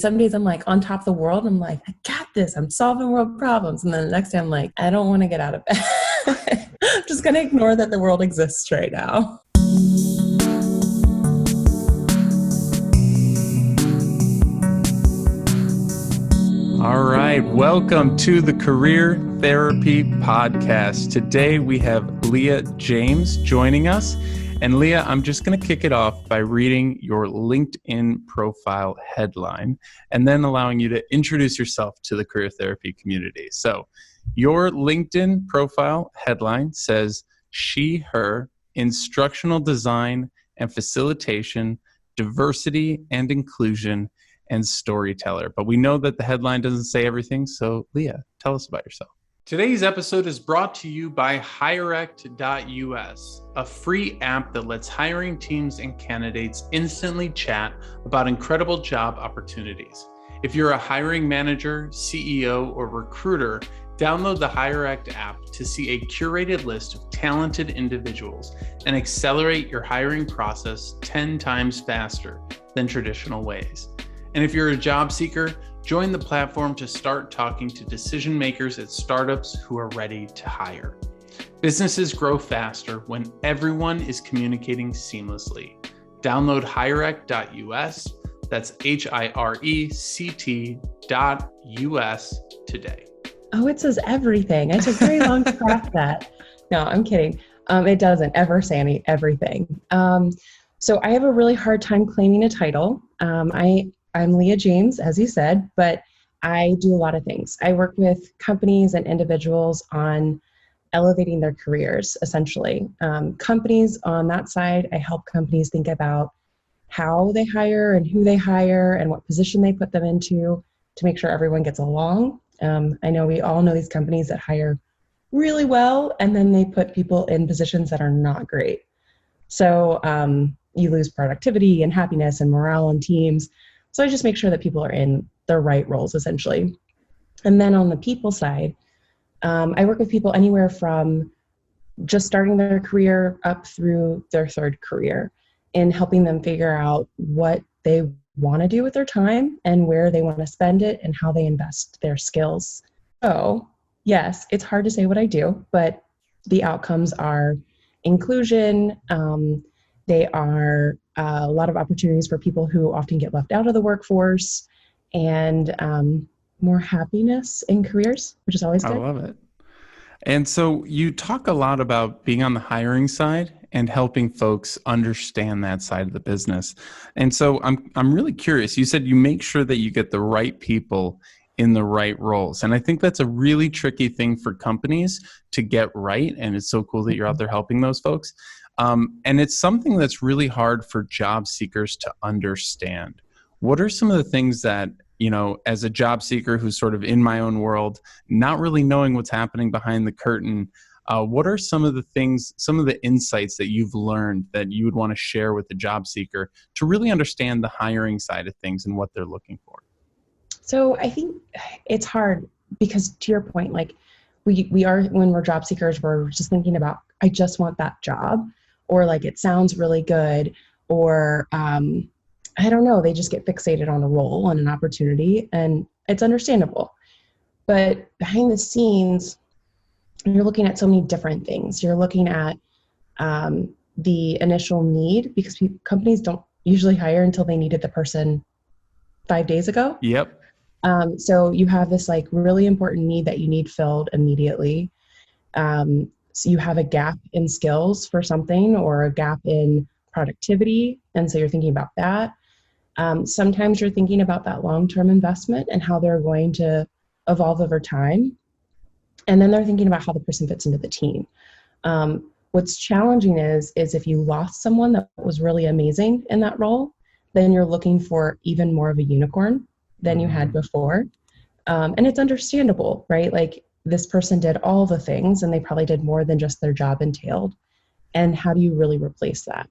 some days I'm like on top of the world. I'm like, I got this. I'm solving world problems. And then the next day I'm like, I don't want to get out of bed. I'm just going to ignore that the world exists right now. All right, welcome to the Career Therapy Podcast. Today we have Lia James joining us. And Lia, I'm just going to kick it off by reading your LinkedIn profile headline and then allowing you to introduce yourself to the career therapy community. So your LinkedIn profile headline says, she, her, instructional design and facilitation, diversity and inclusion, and storyteller. But we know that the headline doesn't say everything. So Lia, tell us about yourself. Today's episode is brought to you by HIRECT.us, a free app that lets hiring teams and candidates instantly chat about incredible job opportunities. If you're a hiring manager, CEO, or recruiter, download the HIRECT app to see a curated list of talented individuals and accelerate your hiring process 10 times faster than traditional ways. And if you're a job seeker, join the platform to start talking to decision makers at startups who are ready to hire. Businesses grow faster when everyone is communicating seamlessly. Download HIRECT.us, that's HIRECT.us today. Oh, it says everything. I took very long to craft that. No, I'm kidding. It doesn't ever say everything. So I have a really hard time claiming a title. I'm Lia James, as you said, but I do a lot of things. I work with companies and individuals on elevating their careers, essentially. Companies on that side, I help companies think about how they hire and who they hire and what position they put them into to make sure everyone gets along. I know we all know these companies that hire really well, and then they put people in positions that are not great. So you lose productivity and happiness and morale on teams. So I just make sure that people are in the right roles, essentially. And then on the people side, I work with people anywhere from just starting their career up through their third career in helping them figure out what they want to do with their time and where they want to spend it and how they invest their skills. So yes, it's hard to say what I do, but the outcomes are inclusion. They are a lot of opportunities for people who often get left out of the workforce, and more happiness in careers, which is always good. I love it. And so you talk a lot about being on the hiring side and helping folks understand that side of the business. And so I'm really curious. You said you make sure that you get the right people in the right roles. And I think that's a really tricky thing for companies to get right. And it's so cool that you're out there helping those folks. And it's something that's really hard for job seekers to understand. What are some of the things that, you know, as a job seeker who's sort of in my own world, not really knowing what's happening behind the curtain, what are some of the things, some of the insights that you've learned that you would want to share with the job seeker to really understand the hiring side of things and what they're looking for? So I think it's hard because, to your point, like we are, when we're job seekers, we're just thinking about, I just want that job, or like it sounds really good, or I don't know, they just get fixated on a role, on an opportunity, and it's understandable. But behind the scenes, you're looking at so many different things. You're looking at the initial need, because companies don't usually hire until they needed the person 5 days ago. Yep. So you have this like really important need that you need filled immediately. So you have a gap in skills for something, or a gap in productivity. And so you're thinking about that. Sometimes you're thinking about that long-term investment and how they're going to evolve over time. And then they're thinking about how the person fits into the team. What's challenging is if you lost someone that was really amazing in that role, then you're looking for even more of a unicorn than you had before. And it's understandable, right? Like, this person did all the things and they probably did more than just their job entailed. And how do you really replace that?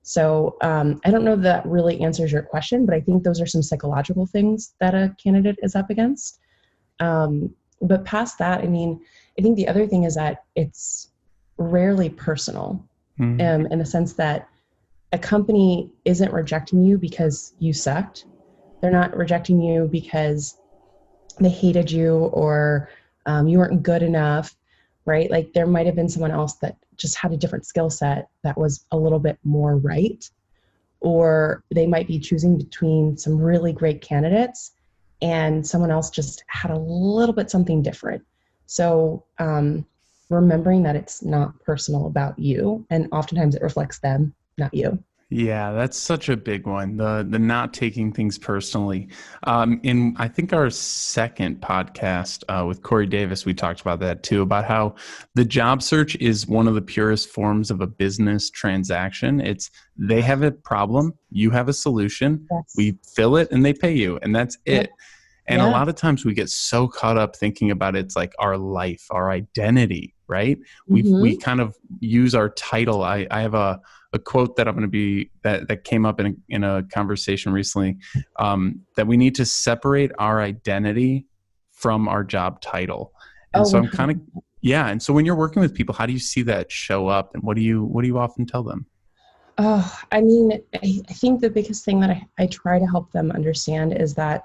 So I don't know if that really answers your question, but I think those are some psychological things that a candidate is up against. But past that, I mean, I think the other thing is that it's rarely personal, in the sense that a company isn't rejecting you because you sucked. They're not rejecting you because they hated you or you weren't good enough, right? Like there might have been someone else that just had a different skill set that was a little bit more right, or they might be choosing between some really great candidates and someone else just had a little bit something different. So remembering that it's not personal about you, and oftentimes it reflects them, not you. Yeah, that's such a big one. The not taking things personally. In I think our second podcast with Corey Davis, we talked about that too, about how the job search is one of the purest forms of a business transaction. It's they have a problem, you have a solution, Yes. we fill it, and they pay you, and that's Yep. it. And a lot of times we get so caught up thinking about it's like our life, our identity, right? We kind of use our title. I have a quote that I'm going to be that came up in a conversation recently, that we need to separate our identity from our job title. And so I'm kind of, yeah. And so when you're working with people, how do you see that show up, and what do you often tell them? Oh, I mean, I think the biggest thing that I try to help them understand is that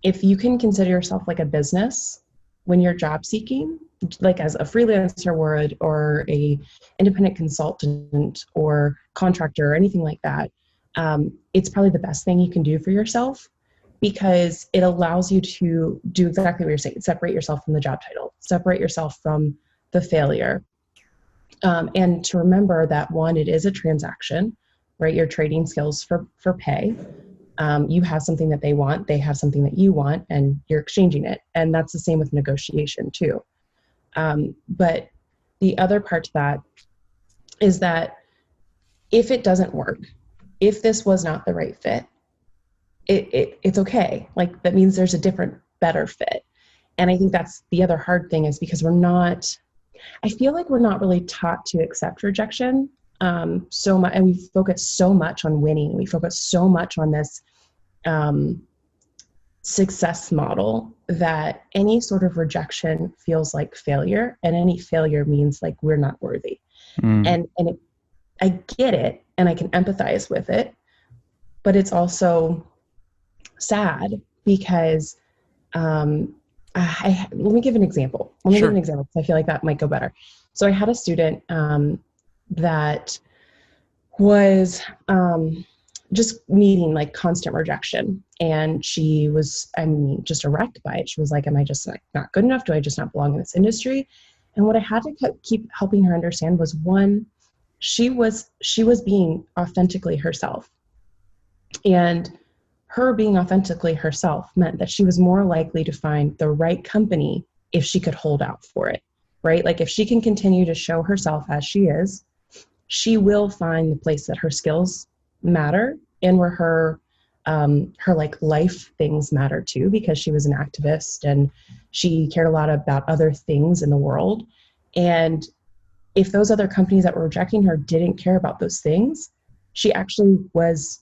if you can consider yourself like a business when you're job seeking, like as a freelancer would, or a independent consultant or contractor or anything like that, it's probably the best thing you can do for yourself, because it allows you to do exactly what you're saying. Separate yourself from the job title, separate yourself from the failure. And to remember that, one, it is a transaction, right? You're trading skills for pay. You have something that they want, they have something that you want, and you're exchanging it. And that's the same with negotiation too. But the other part to that is that if it doesn't work, if this was not the right fit, it's okay. Like that means there's a different, better fit. And I think that's the other hard thing, is because I feel like we're not really taught to accept rejection so much, and we focus so much on winning. We focus so much on this success model that any sort of rejection feels like failure, and any failure means like we're not worthy. I get it, and I can empathize with it, but it's also sad because let me give an example. Give an example because I feel like that might go better. So I had a student that was just meeting like constant rejection, and she was, just a wreck by it. She was like, am I just not good enough? Do I just not belong in this industry? And what I had to keep helping her understand was, one, she was being authentically herself, and her being authentically herself meant that she was more likely to find the right company if she could hold out for it, right? Like if she can continue to show herself as she is, she will find the place that her skills matter, and where her like life things matter too, because she was an activist and she cared a lot about other things in the world. And if those other companies that were rejecting her didn't care about those things, she actually was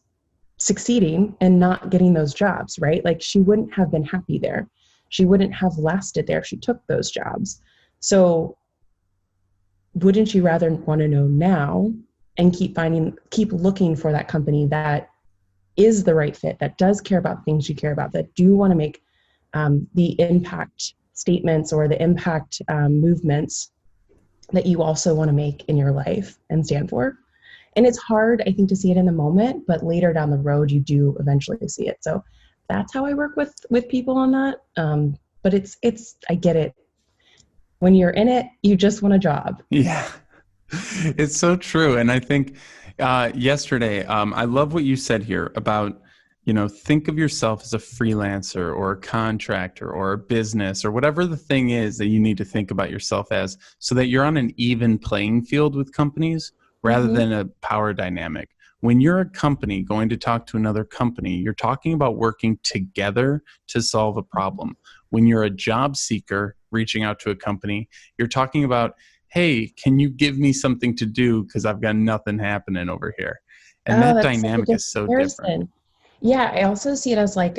succeeding and not getting those jobs, right? Like she wouldn't have been happy there. She wouldn't have lasted there if she took those jobs. So wouldn't you rather want to know now and keep looking for that company that is the right fit, that does care about things you care about, that do want to make the impact statements or the impact movements that you also want to make in your life and stand for? And it's hard, I think, to see it in the moment, but later down the road, you do eventually see it. So that's how I work with people on that. But I get it. When you're in it, you just want a job. Yeah, it's so true. And I think yesterday, I love what you said here about, think of yourself as a freelancer or a contractor or a business or whatever the thing is that you need to think about yourself as, so that you're on an even playing field with companies rather than a power dynamic. When you're a company going to talk to another company, you're talking about working together to solve a problem. When you're a job seeker reaching out to a company, you're talking about, hey, can you give me something to do because I've got nothing happening over here? And that dynamic is so different. Yeah, I also see it as like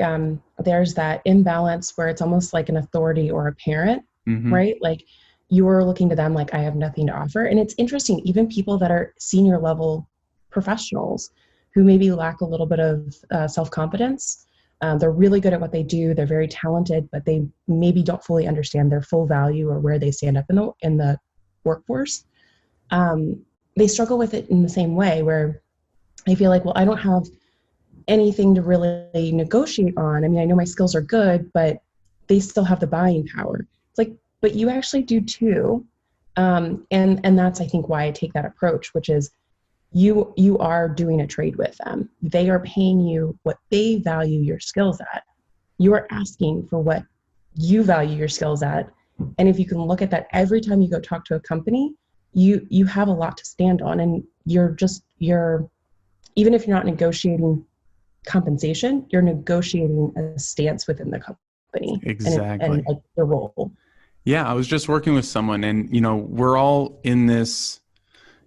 there's that imbalance where it's almost like an authority or a parent, right? Like you're looking to them like, I have nothing to offer. And it's interesting, even people that are senior level professionals who maybe lack a little bit of self-confidence They're really good at what they do. They're very talented, but they maybe don't fully understand their full value or where they stand up in the workforce. They struggle with it in the same way, where they feel like, well, I don't have anything to really negotiate on. I mean, I know my skills are good, but they still have the buying power. It's like, but you actually do too. And that's, I think, why I take that approach, which is you are doing a trade with them. They are paying you what they value your skills at. You are asking for what you value your skills at. And if you can look at that every time you go talk to a company, you have a lot to stand on. And you're even if you're not negotiating compensation, you're negotiating a stance within the company. Exactly. And the role. Yeah, I was just working with someone, and we're all in this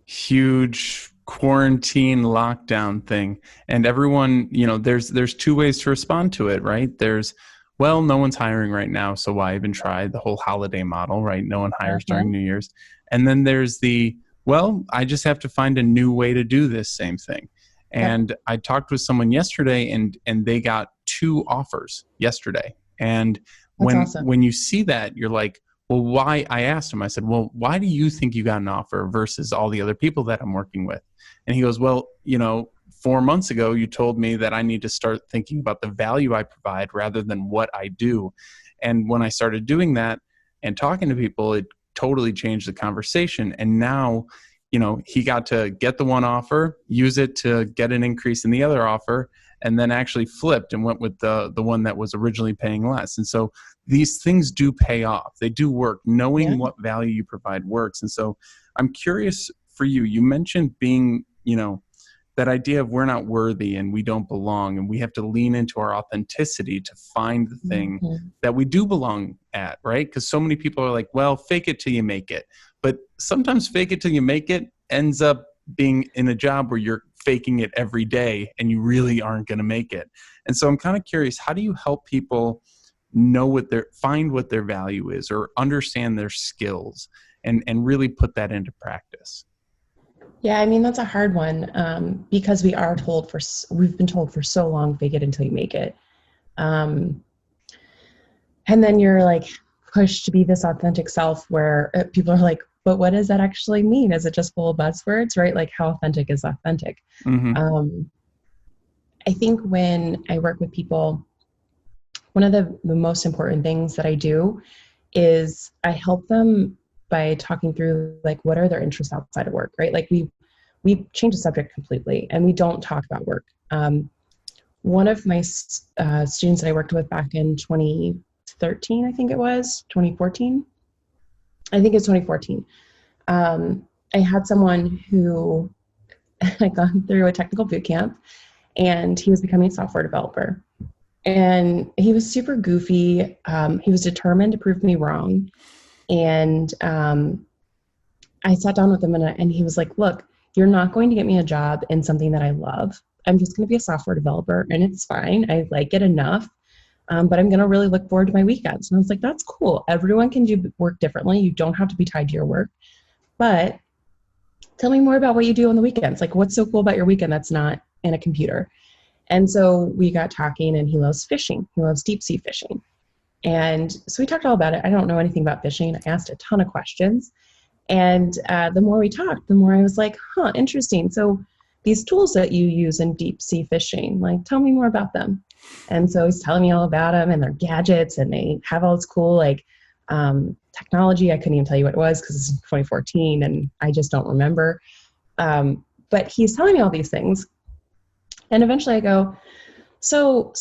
huge quarantine lockdown thing, and everyone, there's two ways to respond to it, right? There's, well, no one's hiring right now, so why even try? The whole holiday model, right? No one hires during New Year's. And then there's the, well, I just have to find a new way to do this same thing. And I talked with someone yesterday, and they got 2 offers yesterday. And when you see that, you're like, well, why? I asked him, I said, well, why do you think you got an offer versus all the other people that I'm working with? And he goes, well, 4 months ago, you told me that I need to start thinking about the value I provide rather than what I do. And when I started doing that and talking to people, it totally changed the conversation. And now, he got to get the one offer, use it to get an increase in the other offer, and then actually flipped and went with the one that was originally paying less. And so these things do pay off. They do work. Knowing what value you provide works. And so I'm curious for you. You mentioned being, that idea of we're not worthy and we don't belong, and we have to lean into our authenticity to find the thing that we do belong at, right? Because so many people are like, well, fake it till you make it. But sometimes fake it till you make it ends up being in a job where you're faking it every day and you really aren't going to make it. And so I'm kind of curious, how do you help people know find what their value is, or understand their skills and really put that into practice? Yeah, I mean, that's a hard one, because we've been told for so long, fake it until you make it. And then you're like pushed to be this authentic self where people are like, but what does that actually mean? Is it just full of buzzwords, right? Like, how authentic is authentic? I think when I work with people, one of the most important things that I do is I help them by talking through, like, what are their interests outside of work, right? Like, we change the subject completely and we don't talk about work. One of my students that I worked with back in 2013, I think it was 2014. I think it's 2014. I had someone who had gone through a technical boot camp, and he was becoming a software developer. And he was super goofy. He was determined to prove me wrong. And I sat down with him, and he was like, look, you're not going to get me a job in something that I love. I'm just going to be a software developer, and it's fine. I like it enough. But I'm going to really look forward to my weekends. And I was like, that's cool. Everyone can do work differently. You don't have to be tied to your work. But tell me more about what you do on the weekends. Like, what's so cool about your weekend that's not in a computer? And so we got talking, and he loves fishing. He loves deep sea fishing. And so we talked all about it. I don't know anything about fishing. I asked a ton of questions. And the more we talked, the more I was like, interesting. So these tools that you use in deep sea fishing, like, tell me more about them. And so he's telling me all about them and their gadgets, and they have all this cool, like, technology. I couldn't even tell you what it was because it's 2014 and I just don't remember. But he's telling me all these things. And eventually I go, so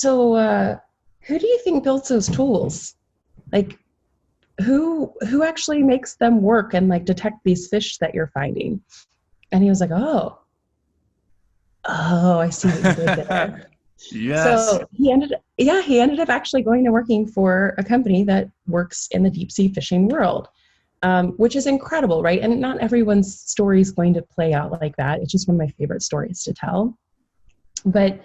who do you think builds those tools? Like, who actually makes them work and, like, detect these fish that you're finding? And he was like, oh, I see what you did there. Yes. So he ended up actually going to working for a company that works in the deep sea fishing world, which is incredible, right? And not everyone's story is going to play out like that. It's just one of my favorite stories to tell. But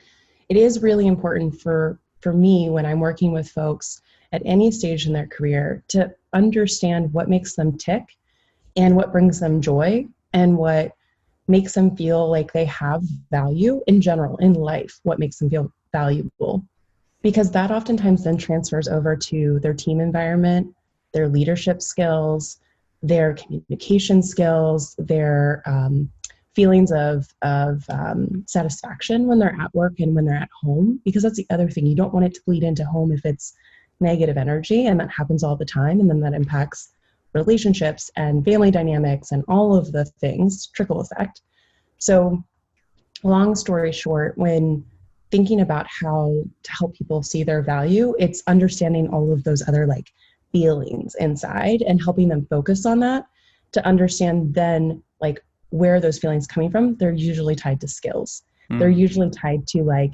it is really important for me when I'm working with folks at any stage in their career to understand what makes them tick and what brings them joy and what makes them feel like they have value in general in life, what makes them feel valuable. because that oftentimes then transfers over to their team environment, their leadership skills, their communication skills, their feelings of satisfaction when they're at work and when they're at home, because that's the other thing. You don't want it to bleed into home if it's negative energy, and that happens all the time, and then that impacts relationships and family dynamics and all of the things, trickle effect. So long story short, when thinking about how to help people see their value, it's understanding all of those other like feelings inside and helping them focus on that to understand then like where those feelings coming from. They're usually tied to skills. They're usually tied to like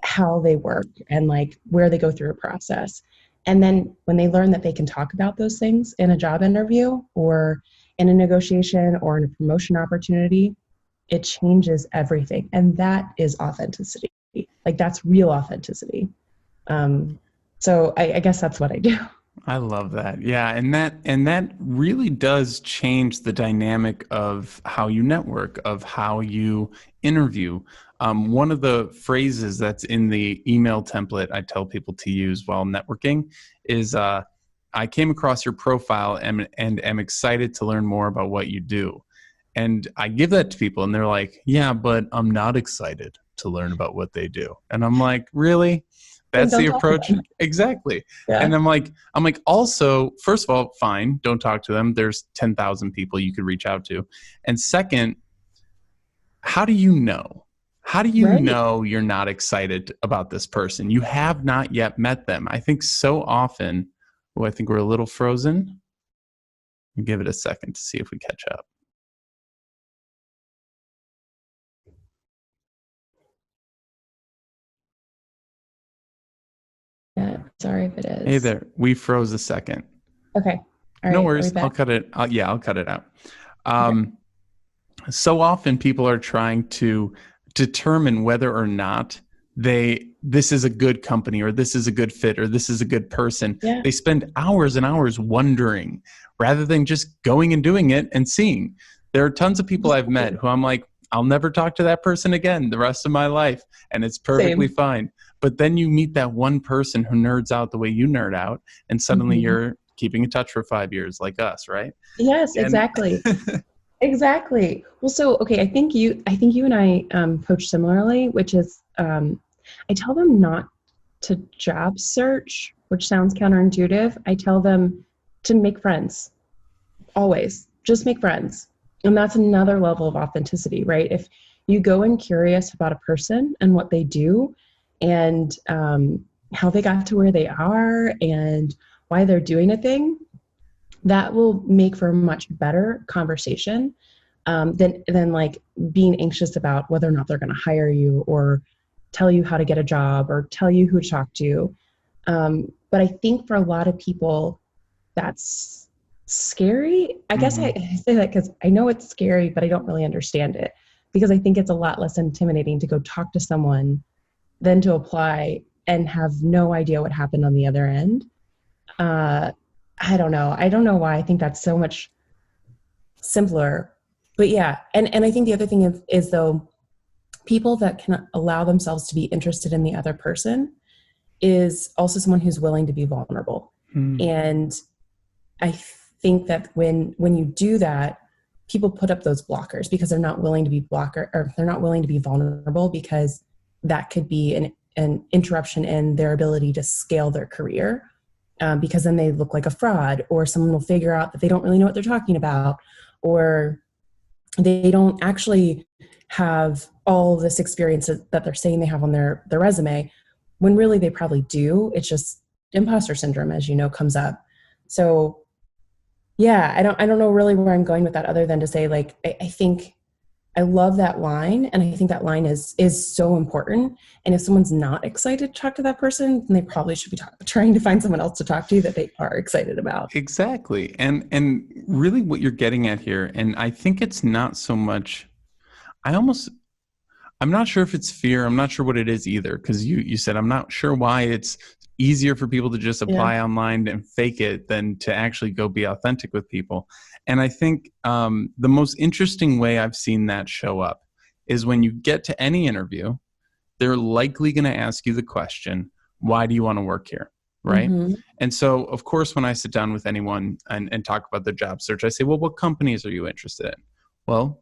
how they work and like where they go through a process. And then when they learn that they can talk about those things in a job interview or in a negotiation or in a promotion opportunity, it changes everything. And that is authenticity. Like that's real authenticity. So I guess that's what I do. I love that. Yeah. And that really does change the dynamic of how you network, of how you interview. One of the phrases that's in the email template I tell people to use while networking is, I came across your profile and am excited to learn more about what you do. And I give that to people and they're like, yeah, but I'm not excited to learn about what they do. And I'm like, really? That's the approach. Exactly. Yeah. And I'm like, also, first of all, fine, don't talk to them. There's 10,000 people you could reach out to. And second, how do you know? How do you know you're not excited about this person? You have not yet met them. I think so often, I think we're a little frozen. Give it a second to see if we catch up. Yeah, sorry if it is. Hey there, we froze a second. Okay. All right. No worries. I'll cut it. I'll cut it out. Okay. So often people are trying to determine whether or not this is a good company or this is a good fit or this is a good person. Yeah. They spend hours and hours wondering rather than just going and doing it and seeing. There are tons of people I've met who I'm like, I'll never talk to that person again the rest of my life. And it's perfectly fine. But then you meet that one person who nerds out the way you nerd out, and suddenly you're keeping in touch for 5 years like us, right? Yes, exactly. Exactly. Well, so, okay, I think you and I coach similarly, which is I tell them not to job search, which sounds counterintuitive. I tell them to make friends. Always. Just make friends. And that's another level of authenticity, right? If you go in curious about a person and what they do and how they got to where they are and why they're doing a thing, that will make for a much better conversation than like being anxious about whether or not they're going to hire you or tell you how to get a job or tell you who to talk to. But I think for a lot of people, that's scary. I guess I say that because I know it's scary, but I don't really understand it, because I think it's a lot less intimidating to go talk to someone than to apply and have no idea what happened on the other end. I don't know. I don't know why I think that's so much simpler. But yeah, and I think the other thing is though, people that can allow themselves to be interested in the other person is also someone who's willing to be vulnerable. And I think that when you do that, people put up those blockers because they're not willing to be they're not willing to be vulnerable, because that could be an interruption in their ability to scale their career. Because then they look like a fraud, or someone will figure out that they don't really know what they're talking about, or they don't actually have all this experience that they're saying they have on their resume, when really they probably do. It's just imposter syndrome, as you know, comes up. So yeah, I don't know really where I'm going with that, other than to say, like, I think I love that line, and I think that line is so important. And if someone's not excited to talk to that person, then they probably should be trying to find someone else to talk to that they are excited about. Exactly. And really what you're getting at here, and I think it's not so much, I'm not sure if it's fear. I'm not sure what it is either, because you said, I'm not sure why it's easier for people to just apply online and fake it than to actually go be authentic with people. And I think the most interesting way I've seen that show up is when you get to any interview, they're likely going to ask you the question, why do you want to work here? Right. Mm-hmm. And so, of course, when I sit down with anyone and talk about their job search, I say, well, what companies are you interested in? Well,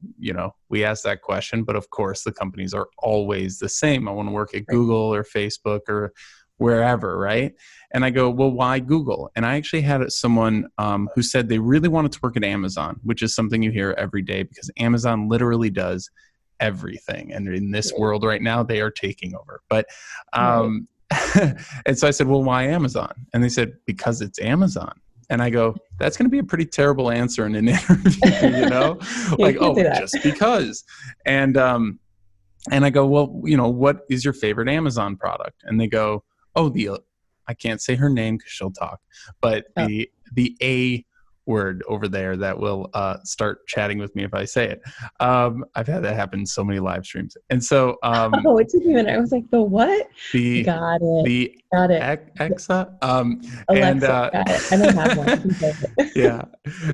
we ask that question, but of course the companies are always the same. I want to work at Google or Facebook or wherever, right? And I go, well, why Google? And I actually had someone who said they really wanted to work at Amazon, which is something you hear every day because Amazon literally does everything. And in this world right now, they are taking over. But and so I said, well, why Amazon? And they said, because it's Amazon. And I go, that's going to be a pretty terrible answer in an interview, like, oh, just because. And I go, well, what is your favorite Amazon product? And they go, oh, I can't say her name because she'll talk, but the A word over there that will start chatting with me if I say it. I've had that happen in so many live streams. And so it took me a minute. I was like, the what? Got it. Alexa. Alexa, got it. I don't have one. Yeah.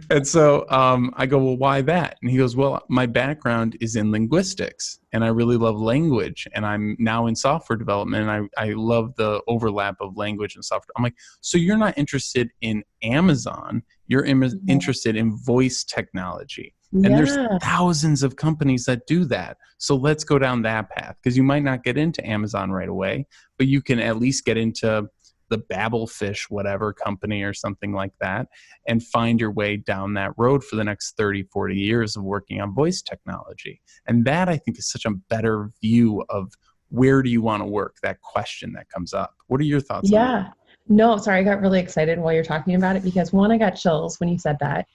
And so I go, well, why that? And he goes, well, my background is in linguistics and I really love language. And I'm now in software development and I love the overlap of language and software. I'm like, so you're not interested in Amazon. You're interested in voice technology. And there's thousands of companies that do that. So let's go down that path because you might not get into Amazon right away, but you can at least get into the Babelfish, whatever company or something like that, and find your way down that road for the next 30, 40 years of working on voice technology. And that I think is such a better view of where do you want to work, that question that comes up. What are your thoughts on that? No, sorry, I got really excited while you're talking about it because one, I got chills when you said that.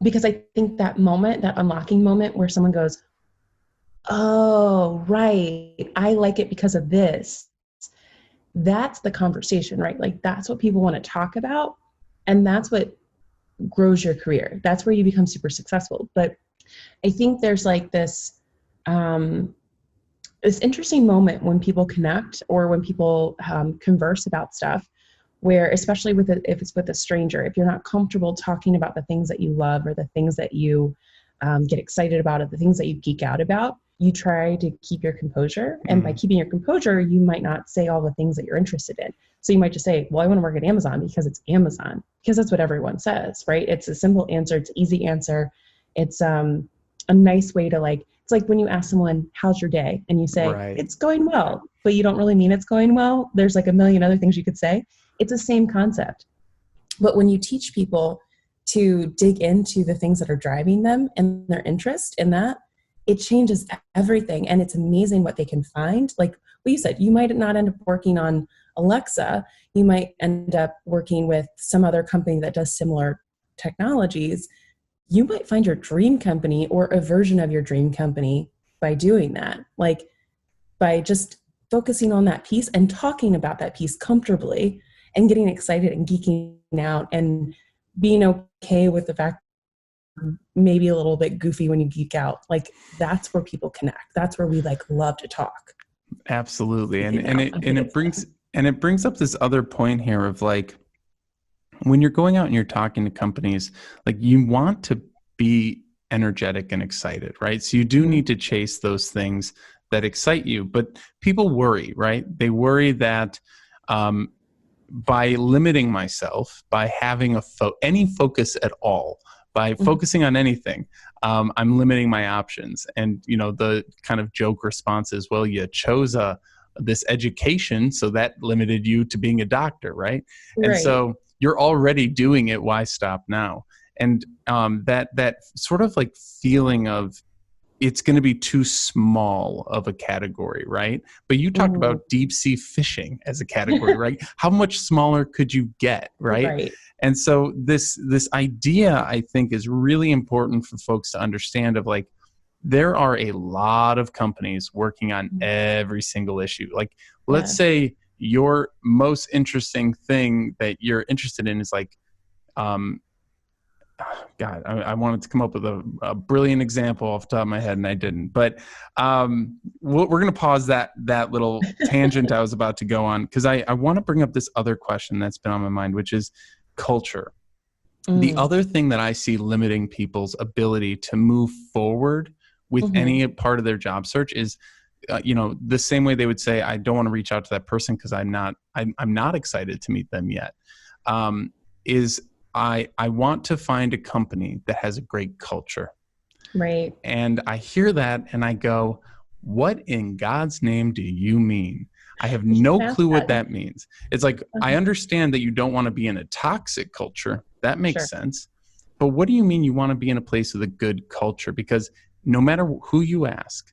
Because I think that moment, that unlocking moment where someone goes, oh, right, I like it because of this. That's the conversation, right? Like that's what people want to talk about. And that's what grows your career. That's where you become super successful. But I think there's like this interesting moment when people connect or when people converse about stuff where, especially if it's with a stranger, if you're not comfortable talking about the things that you love or the things that you get excited about or the things that you geek out about, you try to keep your composure. And by keeping your composure, you might not say all the things that you're interested in. So you might just say, well, I want to work at Amazon because it's Amazon, because that's what everyone says, right? It's a simple answer. It's an easy answer. It's a nice way to it's like when you ask someone, how's your day? And you say, it's going well, but you don't really mean it's going well. There's like a million other things you could say. It's the same concept. But when you teach people to dig into the things that are driving them and their interest in that, it changes everything. And it's amazing what they can find. Like what you said, you might not end up working on Alexa. You might end up working with some other company that does similar technologies. You might find your dream company or a version of your dream company by doing that. Like by just focusing on that piece and talking about that piece comfortably and getting excited and geeking out and being okay with the fact maybe a little bit goofy when you geek out. Like that's where people connect. That's where we love to talk. Absolutely. And it brings up this other point here of when you're going out and you're talking to companies, you want to be energetic and excited, right? So you do need to chase those things that excite you, but people worry, right? They worry that by limiting myself, by having any focus at all, by focusing on anything, I'm limiting my options. And, the kind of joke response is, well, you chose this education, so that limited you to being a doctor, right? And so you're already doing it. Why stop now? And that sort of feeling of it's going to be too small of a category, right? But you talked about deep sea fishing as a category, right? How much smaller could you get, right? And so this idea, I think, is really important for folks to understand of there are a lot of companies working on every single issue. Let's say your most interesting thing that you're interested in is God, I wanted to come up with a brilliant example off the top of my head and I didn't, but we're going to pause that little tangent I was about to go on because I want to bring up this other question that's been on my mind, which is culture. The other thing that I see limiting people's ability to move forward with any part of their job search is the same way they would say, I don't want to reach out to that person because I'm not excited to meet them yet. Is I want to find a company that has a great culture. Right. And I hear that and I go, what in God's name do you mean? I have no clue what that means. It's like, I understand that you don't want to be in a toxic culture. That makes sense. But what do you mean you want to be in a place with a good culture? Because no matter who you ask,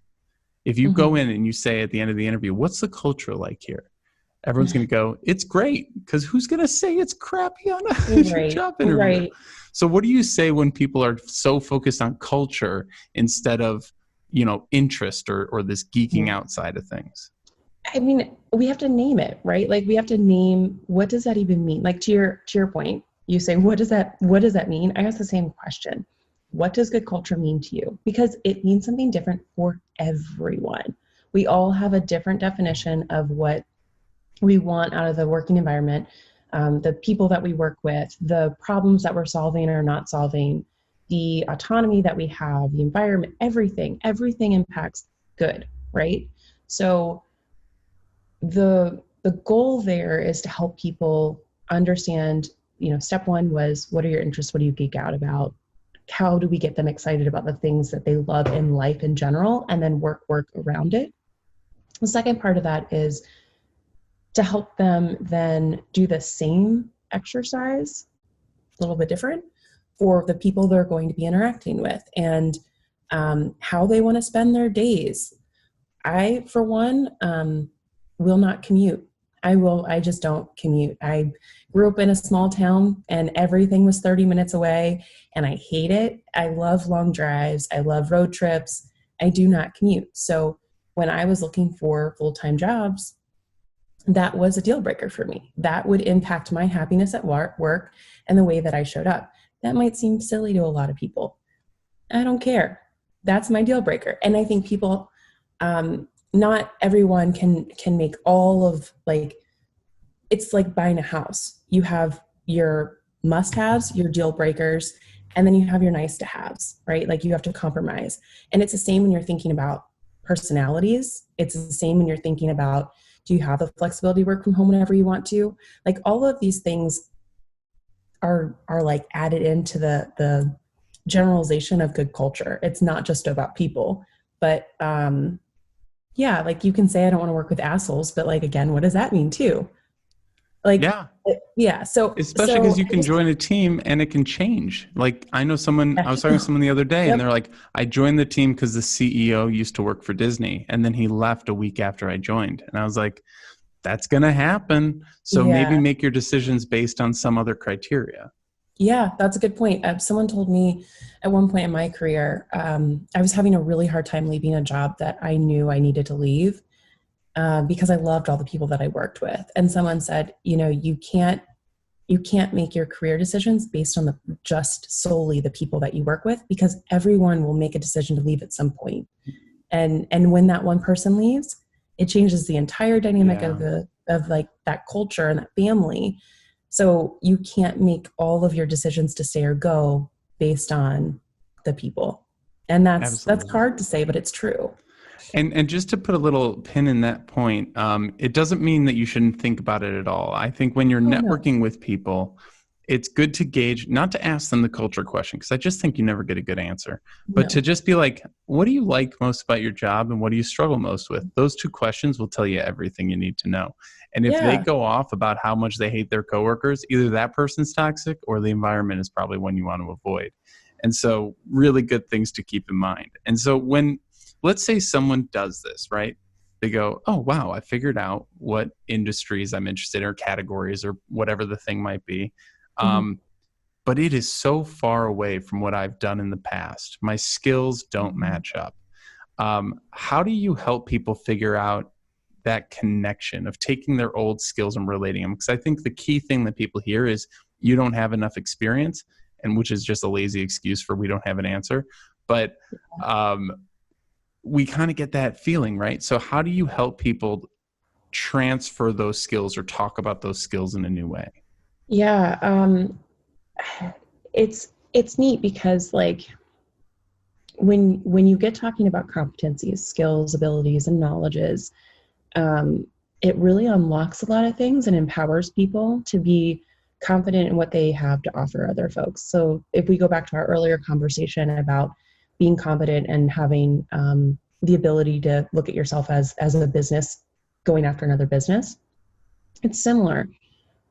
if you go in and you say at the end of the interview, what's the culture like here? Everyone's going to go, it's great. Because who's going to say it's crappy on a job interview? Right. So what do you say when people are so focused on culture instead of, interest or this geeking out side of things? I mean, we have to name it, right? Like we have to name, what does that even mean? Like to your point, you say, what does that mean? I ask the same question. What does good culture mean to you? Because it means something different for everyone. We all have a different definition of what we want out of the working environment, the people that we work with, the problems that we're solving or not solving, the autonomy that we have, the environment, everything impacts good, right? So the goal there is to help people understand, step one was, what are your interests? What do you geek out about? How do we get them excited about the things that they love in life in general, and then work around it? The second part of that is to help them then do the same exercise, a little bit different, for the people they're going to be interacting with, and how they want to spend their days. I, for one, will not commute. I just don't commute. I grew up in a small town and everything was 30 minutes away and I hate it. I love long drives. I love road trips. I do not commute. So when I was looking for full-time jobs, that was a deal breaker for me. That would impact my happiness at work and the way that I showed up. That might seem silly to a lot of people. I don't care. That's my deal breaker. And I think people, not everyone can make all of, like, it's like buying a house. You have your must-haves, your deal breakers, and then you have your nice to haves, right? Like you have to compromise. And it's the same when you're thinking about personalities. It's the same when you're thinking about, do you have the flexibility to work from home whenever you want to? Like all of these things are like added into the generalization of good culture. It's not just about people, but yeah, like you can say, I don't want to work with assholes, but like, again, what does that mean too? Like, yeah. So especially because you can join a team and it can change. Like I know someone, I was talking to someone the other day and they're like, I joined the team because the CEO used to work for Disney and then he left a week after I joined. And I was like, that's going to happen. So maybe make your decisions based on some other criteria. Yeah, that's a good point. Someone told me at one point in my career, I was having a really hard time leaving a job that I knew I needed to leave because I loved all the people that I worked with. And someone said, you can't make your career decisions based on just solely the people that you work with, because everyone will make a decision to leave at some point. And when that one person leaves, it changes the entire dynamic of like that culture and that family. So you can't make all of your decisions to stay or go based on the people. And that's hard to say, but it's true. And just to put a little pin in that point, it doesn't mean that you shouldn't think about it at all. I think when you're networking with people, it's good to gauge, not to ask them the culture question, because I just think you never get a good answer, but to just be like, what do you like most about your job and what do you struggle most with? Those two questions will tell you everything you need to know. And if they go off about how much they hate their coworkers, either that person's toxic or the environment is probably one you want to avoid. And so really good things to keep in mind. And so when, let's say someone does this, right? They go, oh, wow, I figured out what industries I'm interested in or categories or whatever the thing might be. But it is so far away from what I've done in the past. My skills don't match up. How do you help people figure out that connection of taking their old skills and relating them? Because I think the key thing that people hear is you don't have enough experience, and which is just a lazy excuse for we don't have an answer. But we kind of get that feeling, right? So how do you help people transfer those skills or talk about those skills in a new way? Yeah, it's neat because like when you get talking about competencies, skills, abilities, and knowledges, it really unlocks a lot of things and empowers people to be confident in what they have to offer other folks. So if we go back to our earlier conversation about being confident and having the ability to look at yourself as a business going after another business, it's similar.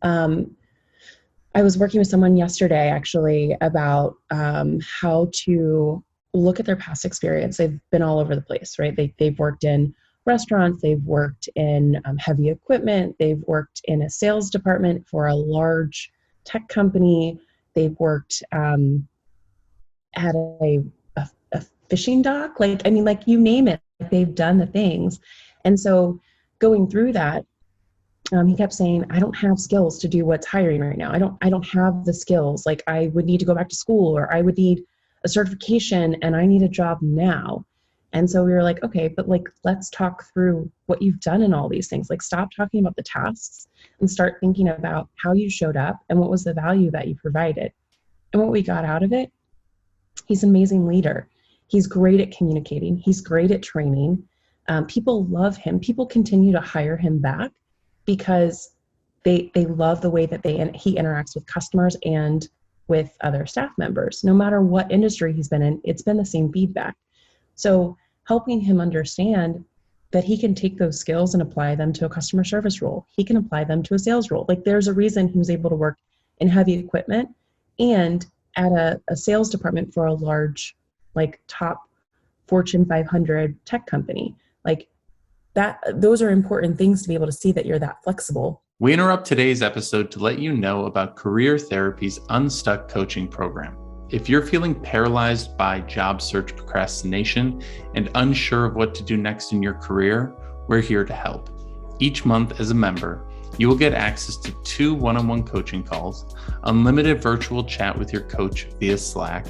I was working with someone yesterday actually about how to look at their past experience. They've been all over the place, right? They've worked in restaurants, they've worked in heavy equipment, they've worked in a sales department for a large tech company, they've worked at a fishing dock, like you name it, they've done the things. And so going through that, he kept saying, I don't have skills to do what's hiring right now. I don't have the skills. Like, I would need to go back to school, or I would need a certification, and I need a job now. And so we were like, okay, but like, let's talk through what you've done in all these things. Like, stop talking about the tasks and start thinking about how you showed up and what was the value that you provided. And what we got out of it, he's an amazing leader. He's great at communicating. He's great at training. People love him. People continue to hire him back because they love the way that he interacts with customers and with other staff members. No matter what industry he's been in, it's been the same feedback. So helping him understand that he can take those skills and apply them to a customer service role. He can apply them to a sales role. Like, there's a reason he was able to work in heavy equipment and at a sales department for a large, like, top Fortune 500 tech company. Like, that, those are important things to be able to see that you're that flexible. We interrupt today's episode to let you know about Career Therapy's Unstuck coaching program. If you're feeling paralyzed by job search procrastination and unsure of what to do next in your career, we're here to help. Each month as a member, you will get access to 2 one-on-one coaching calls, unlimited virtual chat with your coach via Slack,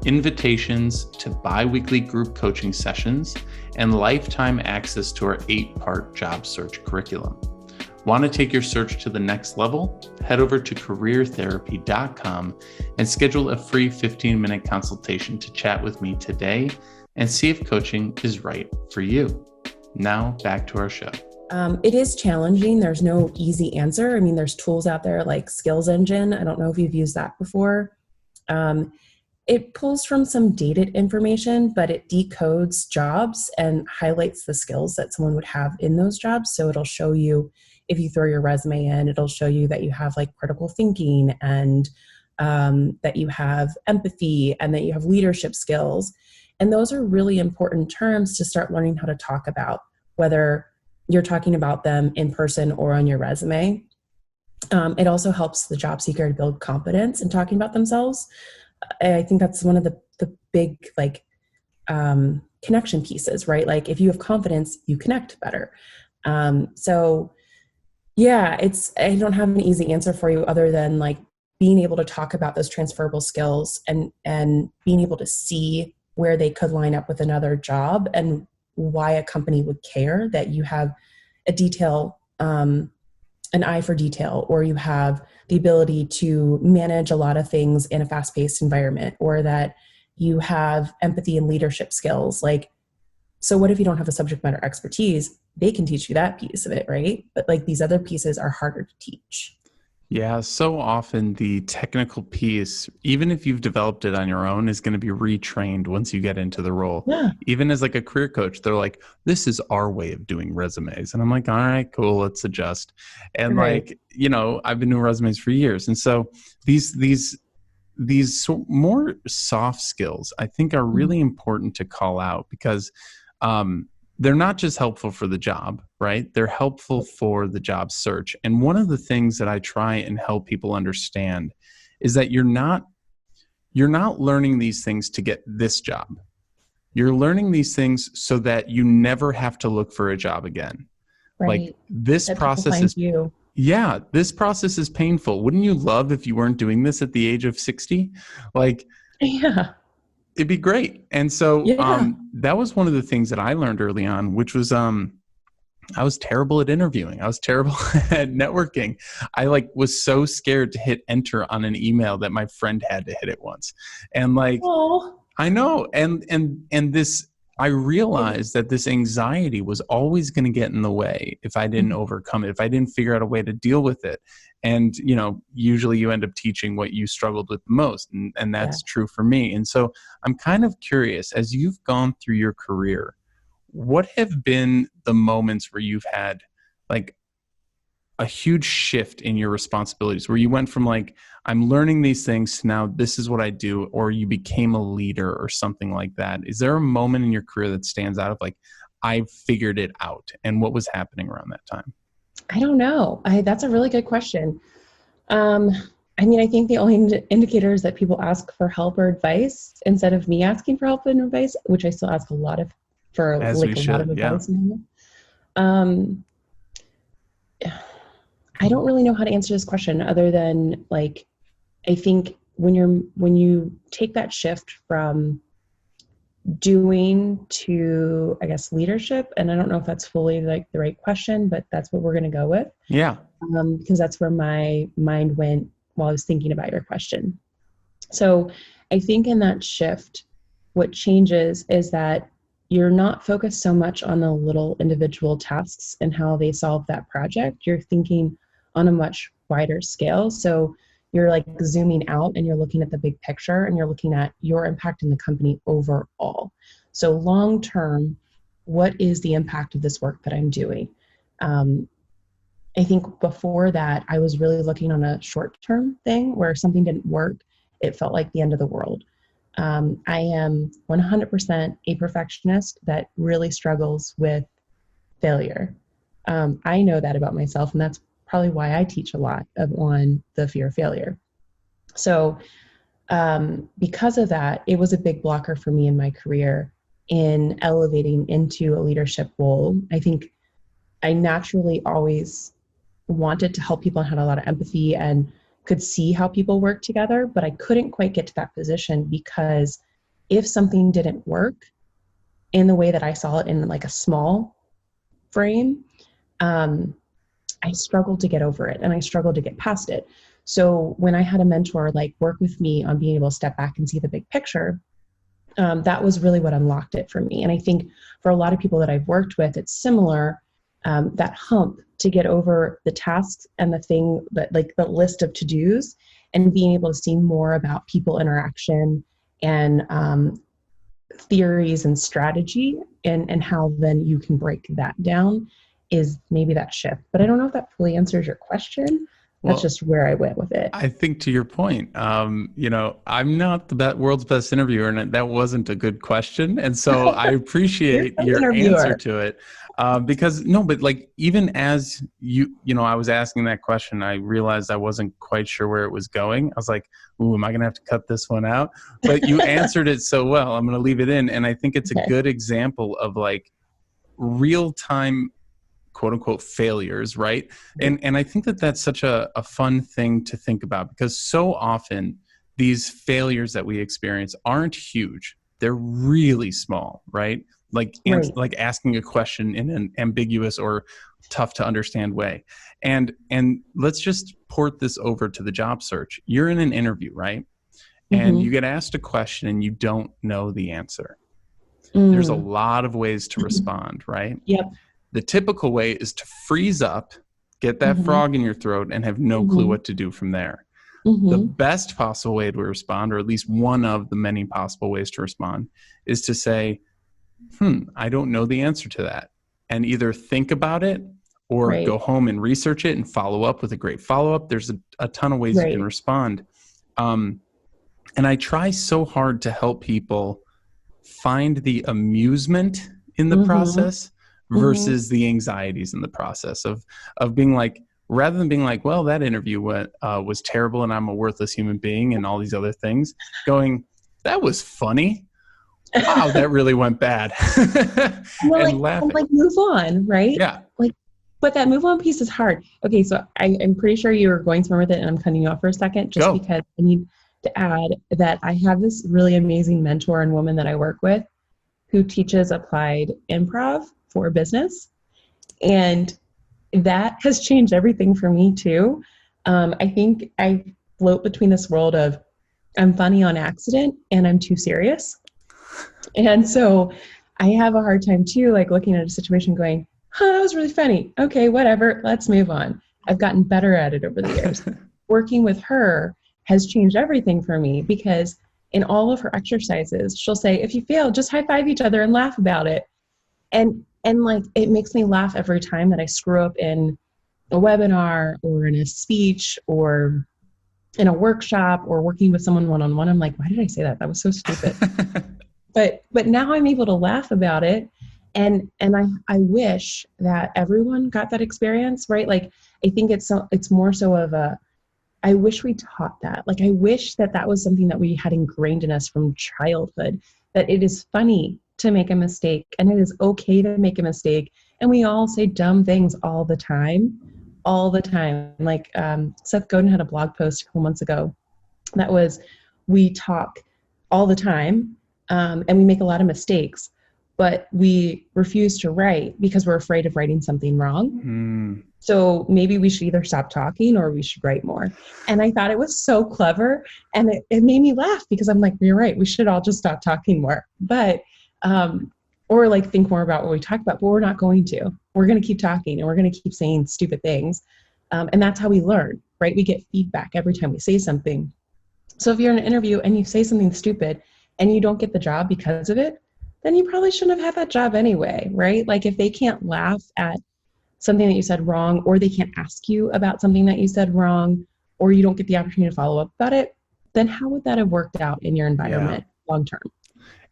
invitations to bi-weekly group coaching sessions, and lifetime access to our 8-part job search curriculum. Want to take your search to the next level? Head over to careertherapy.com and schedule a free 15-minute consultation to chat with me today and see if coaching is right for you. Now back to our show. It is challenging. There's no easy answer. I mean, there's tools out there like Skills Engine. I don't know if you've used that before. It pulls from some dated information, but it decodes jobs and highlights the skills that someone would have in those jobs. So it'll show you, if you throw your resume in, it'll show you that you have like critical thinking and that you have empathy and that you have leadership skills. And those are really important terms to start learning how to talk about, whether you're talking about them in person or on your resume. It also helps the job seeker to build confidence in talking about themselves. I think that's one of the big connection pieces, right? Like, if you have confidence, you connect better. So yeah, I don't have an easy answer for you other than like being able to talk about those transferable skills and being able to see where they could line up with another job and why a company would care that you have a detail, an eye for detail, or you have the ability to manage a lot of things in a fast-paced environment, or that you have empathy and leadership skills. Like, so what if you don't have the subject matter expertise? They can teach you that piece of it, right? But like, these other pieces are harder to teach. Yeah, so often the technical piece, even if you've developed it on your own, is going to be retrained once you get into the role. Yeah. Even as like a career coach, they're like, this is our way of doing resumes. And I'm like, all right, cool, let's adjust. And Right. like, you know, I've been doing resumes for years. And so these more soft skills, I think, are really important to call out because they're not just helpful for the job, right? They're helpful for the job search. And one of the things that I try and help people understand is that you're not learning these things to get this job. You're learning these things so that you never have to look for a job again. Right. Like, this That process people is, find you. yeah, this process is painful. Wouldn't you love if you weren't doing this at the age of 60? Like, Yeah. it'd be great. And so Yeah. that was one of the things that I learned early on, which was I was terrible at interviewing. I was terrible at networking. I was so scared to hit enter on an email that my friend had to hit it once. And Oh. I know. And this, I realized that this anxiety was always going to get in the way if I didn't overcome it, if I didn't figure out a way to deal with it. And, usually you end up teaching what you struggled with the most. And that's true for me. And so I'm kind of curious, as you've gone through your career, what have been the moments where you've had like a huge shift in your responsibilities, where you went from like, I'm learning these things to now this is what I do, or you became a leader or something like that? Is there a moment in your career that stands out of like, I figured it out, and what was happening around that time? I don't know. That's a really good question. I think the only indicator is that people ask for help or advice instead of me asking for help and advice, which I still ask a lot of advice. I don't really know how to answer this question other than like, I think when you take that shift from doing to, I guess, leadership, and I don't know if that's fully like the right question, but that's what we're going to go with. Yeah. Because that's where my mind went while I was thinking about your question. So I think in that shift, what changes is that you're not focused so much on the little individual tasks and how they solve that project. You're thinking on a much wider scale. So you're like zooming out and you're looking at the big picture and you're looking at your impact in the company overall. So long term, what is the impact of this work that I'm doing? I think before that, I was really looking on a short-term thing where something didn't work. It felt like the end of the world. I am 100% a perfectionist that really struggles with failure. I know that about myself, and that's probably why I teach a lot on the fear of failure. So because of that, it was a big blocker for me in my career in elevating into a leadership role. I think I naturally always wanted to help people and had a lot of empathy and could see how people work together, but I couldn't quite get to that position because if something didn't work in the way that I saw it in like a small frame, I struggled to get over it and I struggled to get past it. So when I had a mentor like work with me on being able to step back and see the big picture, that was really what unlocked it for me. And I think for a lot of people that I've worked with, it's similar. That hump to get over the tasks and the thing that like the list of to-dos and being able to see more about people interaction and theories and strategy and how then you can break that down is maybe that shift. But I don't know if that fully answers your question. That's just where I went with it. I think to your point, I'm not the world's best interviewer, and that wasn't a good question. And so I appreciate your answer to it. But like, even as I was asking that question, I realized I wasn't quite sure where it was going. I was like, ooh, am I going to have to cut this one out? But you answered it so well, I'm going to leave it in. And I think it's a good example of like real-time quote unquote failures, right? And I think that that's such a fun thing to think about, because so often these failures that we experience aren't huge. They're really small, right? Like asking a question in an ambiguous or tough to understand way. And let's just port this over to the job search. You're in an interview, right? And you get asked a question and you don't know the answer. There's a lot of ways to respond, right? Yep. The typical way is to freeze up, get that frog in your throat, and have no clue what to do from there. The best possible way to respond, or at least one of the many possible ways to respond, is to say, I don't know the answer to that. And either think about it or go home and research it and follow up with a great follow-up. There's a ton of ways you can respond. And I try so hard to help people find the amusement in the process versus the anxieties in the process of being like, rather than being like, well, that interview was terrible and I'm a worthless human being and all these other things, going, that was funny. Wow, that really went bad. And laughing. Like move on, right? Yeah. But that move on piece is hard. Okay, so I'm pretty sure you were going somewhere with it and I'm cutting you off for a second because I need to add that I have this really amazing mentor and woman that I work with who teaches applied improv for business. And that has changed everything for me too. I think I float between this world of I'm funny on accident and I'm too serious. And so I have a hard time too, like looking at a situation going, huh, that was really funny. Okay, whatever, let's move on. I've gotten better at it over the years. Working with her has changed everything for me because in all of her exercises, she'll say, if you fail, just high five each other and laugh about it. And like, it makes me laugh every time that I screw up in a webinar or in a speech or in a workshop or working with someone one-on-one. I'm like, why did I say that? That was so stupid. But now I'm able to laugh about it. And I wish that everyone got that experience, right? Like, I think it's more so of a, I wish we taught that. Like, I wish that that was something that we had ingrained in us from childhood, that it is funny to make a mistake and it is okay to make a mistake. And we all say dumb things all the time. Like Seth Godin had a blog post a couple months ago that was, we talk all the time and we make a lot of mistakes, but we refuse to write because we're afraid of writing something wrong. So maybe we should either stop talking or we should write more. And I thought it was so clever, and it made me laugh because I'm like, you're right, we should all just stop talking more. But or like think more about what we talk about, but we're not going to. We're going to keep talking and we're going to keep saying stupid things. And that's how we learn, right? We get feedback every time we say something. So if you're in an interview and you say something stupid and you don't get the job because of it, then you probably shouldn't have had that job anyway, right? Like, if they can't laugh at something that you said wrong, or they can't ask you about something that you said wrong, or you don't get the opportunity to follow up about it, then how would that have worked out in your environment long term?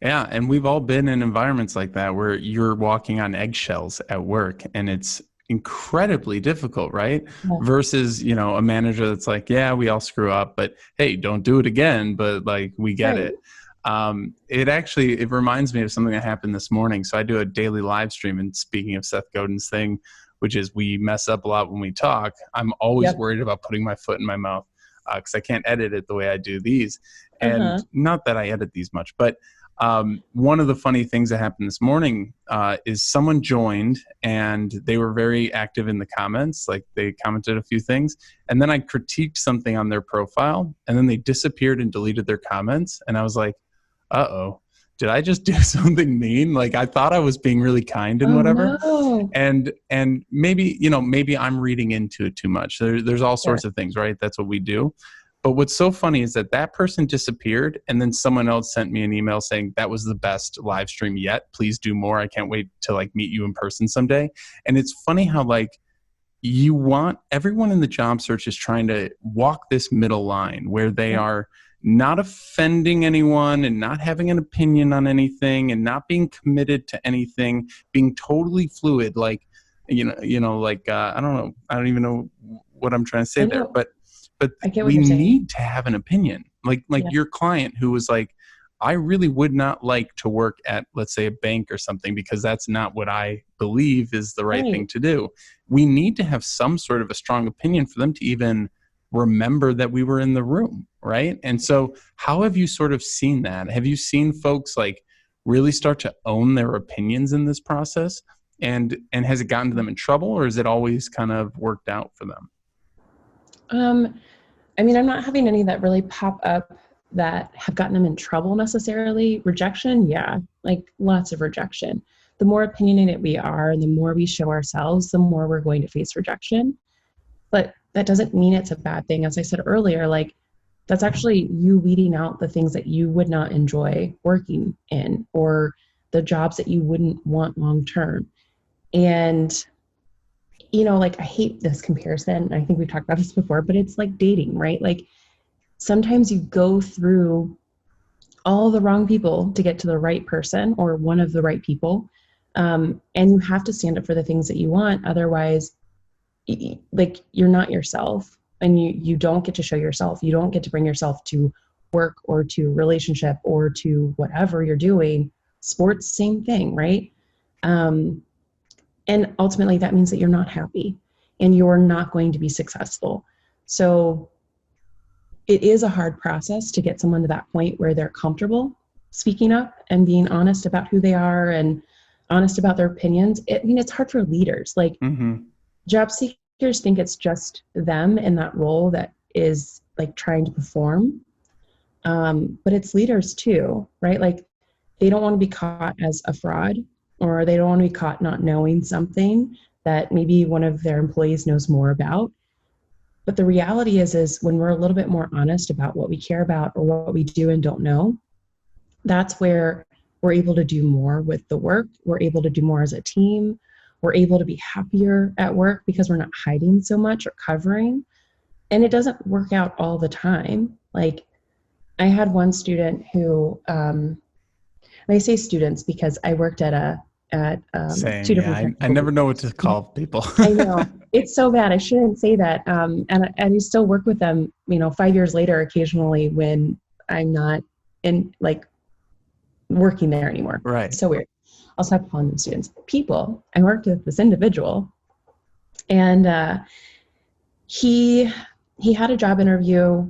Yeah, and we've all been in environments like that where you're walking on eggshells at work, and it's incredibly difficult, right? Yeah. Versus, a manager that's like, yeah, we all screw up, but hey, don't do it again, but like, we get it. It reminds me of something that happened this morning. So I do a daily live stream, and speaking of Seth Godin's thing, which is we mess up a lot when we talk, I'm always worried about putting my foot in my mouth because I can't edit it the way I do these. And not that I edit these much, but one of the funny things that happened this morning is someone joined and they were very active in the comments. Like, they commented a few things, and then I critiqued something on their profile, and then they disappeared and deleted their comments. And I was like, uh-oh, did I just do something mean? Like, I thought I was being really kind and whatever. No. And maybe, maybe I'm reading into it too much. There's all sorts of things, right? That's what we do. But what's so funny is that person disappeared, and then someone else sent me an email saying that was the best live stream yet. Please do more. I can't wait to like meet you in person someday. And it's funny how like everyone in the job search is trying to walk this middle line where they are not offending anyone and not having an opinion on anything and not being committed to anything, being totally fluid. Like, I don't know. I don't even know what I'm trying to say there, but we need to have an opinion. Like your client who was like, I really would not like to work at, let's say, a bank or something, because that's not what I believe is the right thing to do. We need to have some sort of a strong opinion for them to even remember that we were in the room, right? And so how have you sort of seen that? Have you seen folks like really start to own their opinions in this process? And has it gotten to them in trouble, or has it always kind of worked out for them? I mean, I'm not having any that really pop up that have gotten them in trouble necessarily. Rejection, yeah, like lots of rejection. The more opinionated we are and the more we show ourselves, the more we're going to face rejection. But that doesn't mean it's a bad thing. As I said earlier, like, that's actually you weeding out the things that you would not enjoy working in, or the jobs that you wouldn't want long term. And like, I hate this comparison. I think we've talked about this before, but it's like dating, right? Like, sometimes you go through all the wrong people to get to the right person, or one of the right people. And you have to stand up for the things that you want. Otherwise, like, you're not yourself, and you don't get to show yourself. You don't get to bring yourself to work or to relationship or to whatever you're doing. Sports, same thing, right? And ultimately that means that you're not happy and you're not going to be successful. So it is a hard process to get someone to that point where they're comfortable speaking up and being honest about who they are and honest about their opinions. It's hard for leaders. Like, job seekers think it's just them in that role that is like trying to perform. But it's leaders too, right? Like, they don't want to be caught as a fraud, or they don't want to be caught not knowing something that maybe one of their employees knows more about. But the reality is when we're a little bit more honest about what we care about or what we do and don't know, that's where we're able to do more with the work. We're able to do more as a team. We're able to be happier at work because we're not hiding so much or covering. And it doesn't work out all the time. Like, I had one student who, and I say students because I worked at two different. I never know what to call people. I know, it's so bad. I shouldn't say that. And I still work with them, 5 years later, occasionally when I'm not in working there anymore. Right. It's so weird. I'll stop calling them students. People. I worked with this individual, and he had a job interview.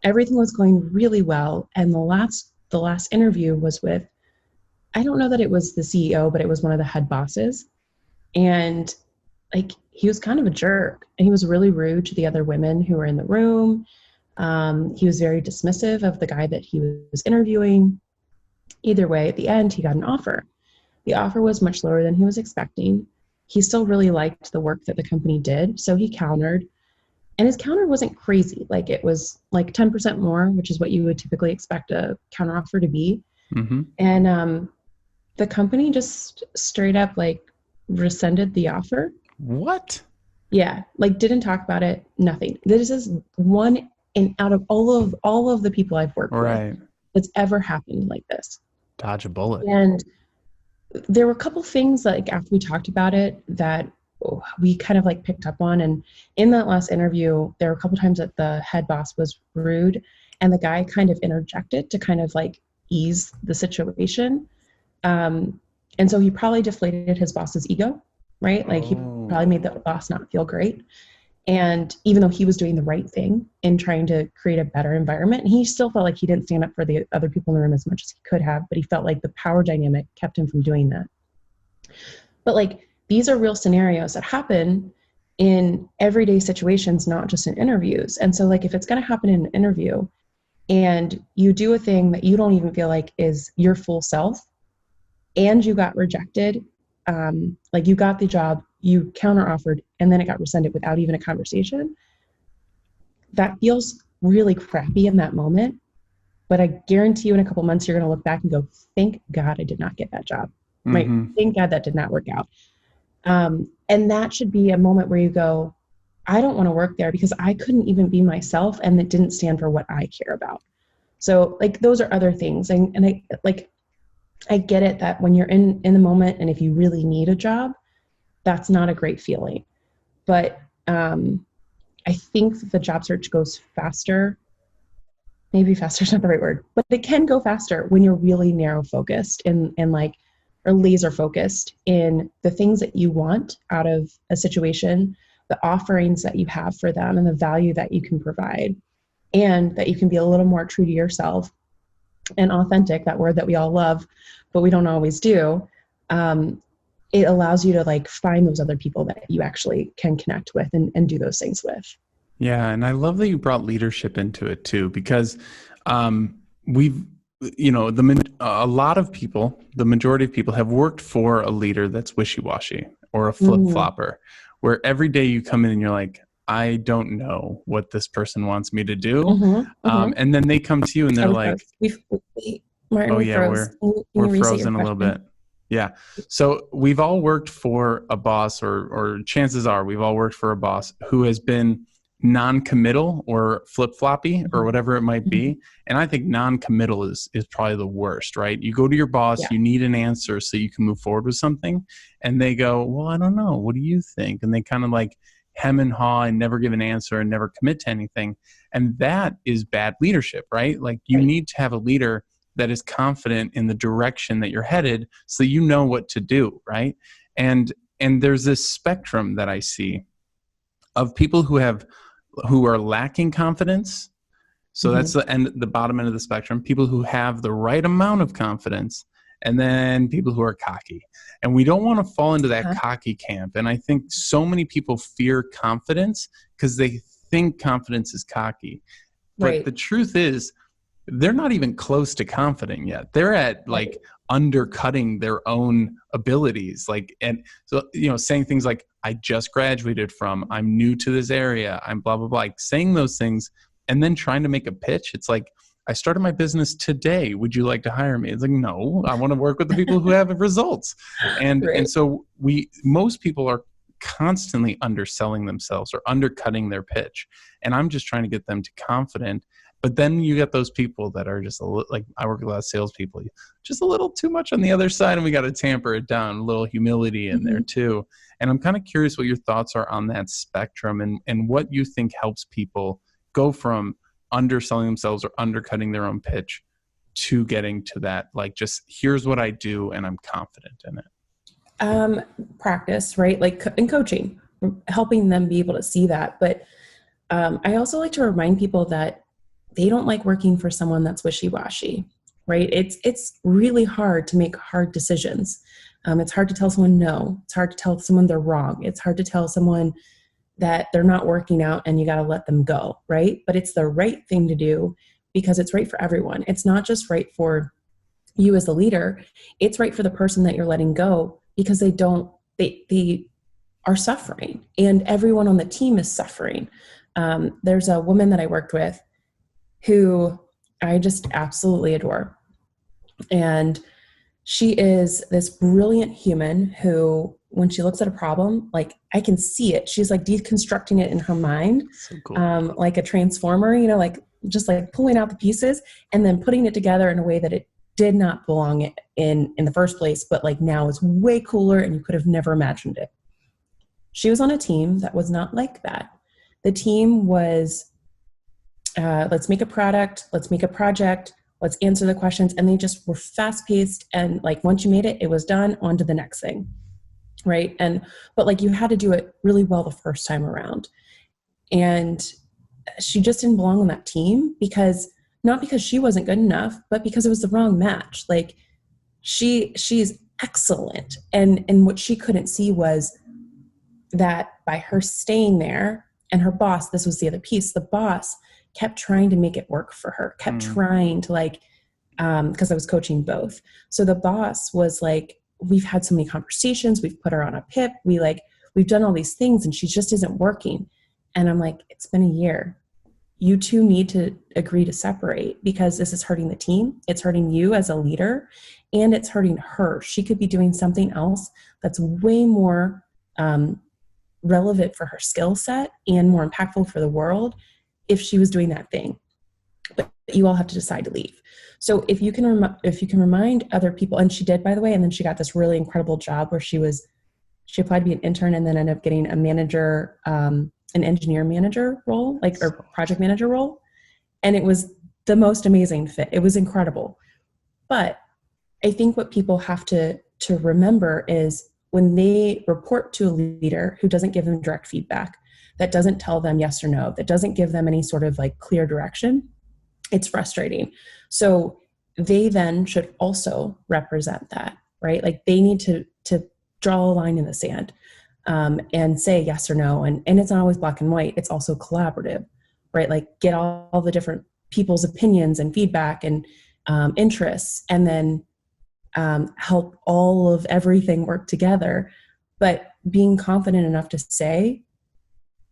Everything was going really well, and the last interview was with, I don't know that it was the CEO, but it was one of the head bosses, and he was kind of a jerk, and he was really rude to the other women who were in the room. He was very dismissive of the guy that he was interviewing. Either way, at the end, he got an offer. The offer was much lower than he was expecting. He still really liked the work that the company did, so he countered. And his counter wasn't crazy. It was 10% more, which is what you would typically expect a counteroffer to be. Mm-hmm. And the company just straight up rescinded the offer. What? Yeah, didn't talk about it, nothing. This is one out of all of the people I've worked with that's ever happened like this. Dodge a bullet. And there were a couple things after we talked about it that we kind of picked up on. And in that last interview, there were a couple times that the head boss was rude, and the guy kind of interjected to kind of ease the situation. And so he probably deflated his boss's ego, right? He probably made the boss not feel great. And even though he was doing the right thing in trying to create a better environment, he still felt like he didn't stand up for the other people in the room as much as he could have, but he felt like the power dynamic kept him from doing that. But these are real scenarios that happen in everyday situations, not just in interviews. And so if it's going to happen in an interview and you do a thing that you don't even feel like is your full self, and you got rejected, you got the job, you counter-offered, and then it got rescinded without even a conversation, that feels really crappy in that moment. But I guarantee you in a couple months, you're going to look back and go, thank God I did not get that job. Mm-hmm. Right? Thank God that did not work out. And that should be a moment where you go, I don't want to work there because I couldn't even be myself, and it didn't stand for what I care about. So those are other things. And I get it that when you're in the moment, and if you really need a job, that's not a great feeling. But I think that the job search goes faster. Maybe faster is not the right word, but it can go faster when you're really narrow focused and or laser focused in the things that you want out of a situation, the offerings that you have for them, and the value that you can provide, and that you can be a little more true to yourself and authentic, that word that we all love, but we don't always do. It allows you to find those other people that you actually can connect with and do those things with. Yeah. And I love that you brought leadership into it too, because a lot of people, the majority of people have worked for a leader that's wishy-washy or a flip-flopper, where every day you come in and you're like, I don't know what this person wants me to do. And then they come to you and they're like, Martin, we're frozen a little bit. Yeah. So we've all worked for a boss, or chances are we've all worked for a boss who has been non-committal or flip-floppy or whatever it might be. And I think non-committal is probably the worst, right? You go to your boss, you need an answer so you can move forward with something. And they go, well, I don't know. What do you think? And they kind of hem and haw and never give an answer and never commit to anything. And that is bad leadership, right? You need to have a leader that is confident in the direction that you're headed so you know what to do, right? And there's this spectrum that I see of people who are lacking confidence. So that's the bottom end of the spectrum, people who have the right amount of confidence, and then people who are cocky. And we don't want to fall into that cocky camp. And I think so many people fear confidence because they think confidence is cocky. But the truth is, they're not even close to confident yet. They're at like undercutting their own abilities. Like, and so, saying things like, I just graduated from, I'm new to this area, I'm blah, blah, blah, like saying those things and then trying to make a pitch. It's like, I started my business today. Would you like to hire me? It's like, no, I want to work with the people who have results. And so most people are constantly underselling themselves or undercutting their pitch. And I'm just trying to get them to confident. But then you get those people that are just like, I work with a lot of salespeople, just a little too much on the other side, and we got to tamper it down, a little humility in there too. And I'm kind of curious what your thoughts are on that spectrum and what you think helps people go from underselling themselves or undercutting their own pitch to getting to that, like, just here's what I do and I'm confident in it. Practice, right? Like in coaching, helping them be able to see that. But I also like to remind people that they don't like working for someone that's wishy-washy, right? It's really hard to make hard decisions. It's hard to tell someone no. It's hard to tell someone they're wrong. It's hard to tell someone that they're not working out and you got to let them go, right? But it's the right thing to do because it's right for everyone. It's not just right for you as the leader. It's right for the person that you're letting go because they are suffering and everyone on the team is suffering. There's a woman that I worked with who I just absolutely adore. And she is this brilliant human who, when she looks at a problem, like I can see it. She's like deconstructing it in her mind, so cool. like a transformer, like just like pulling out the pieces and then putting it together in a way that it did not belong in the first place, but like now is way cooler and you could have never imagined it. She was on a team that was not like that. The team was, let's make a product, let's make a project, let's answer the questions. And they just were fast paced. And like, once you made it, it was done, on to the next thing. Right. But like you had to do it really well the first time around. And she just didn't belong on that team not because she wasn't good enough, but because it was the wrong match. Like she's excellent. And what she couldn't see was that by her staying there and her boss, this was the other piece, the boss kept trying to make it work for her, kept trying to like, because I was coaching both. So the boss was like, we've had so many conversations, we've put her on a PIP, we've done all these things and she just isn't working. And I'm like, it's been a year. You two need to agree to separate because this is hurting the team. It's hurting you as a leader and it's hurting her. She could be doing something else that's way more relevant for her skill set and more impactful for the world if she was doing that thing. But you all have to decide to leave. So if you can remind other people, and she did, by the way, and then she got this really incredible job where she applied to be an intern and then ended up getting a manager, an engineer manager role, or project manager role. And it was the most amazing fit. It was incredible. But I think what people have to remember is when they report to a leader who doesn't give them direct feedback, that doesn't tell them yes or no, that doesn't give them any sort of like clear direction, it's frustrating. So they then should also represent that, right? Like they need to draw a line in the sand and say yes or no. And it's not always black and white. It's also collaborative, right? Like get all the different people's opinions and feedback and interests, and then help all of everything work together. But being confident enough to say,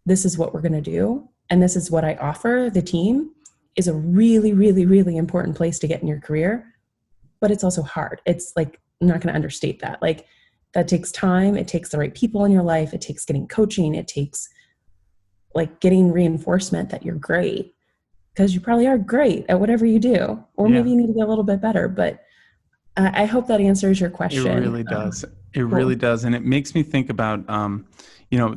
this is what we're going to do, and this is what I offer the team, is a really, really, really important place to get in your career. But it's also hard. It's like, I'm not going to understate that. Like that takes time. It takes the right people in your life. It takes getting coaching. It takes like getting reinforcement that you're great, because you probably are great at whatever you do, or maybe you need to be a little bit better. But I hope that answers your question. It really does. It really does. And it makes me think about,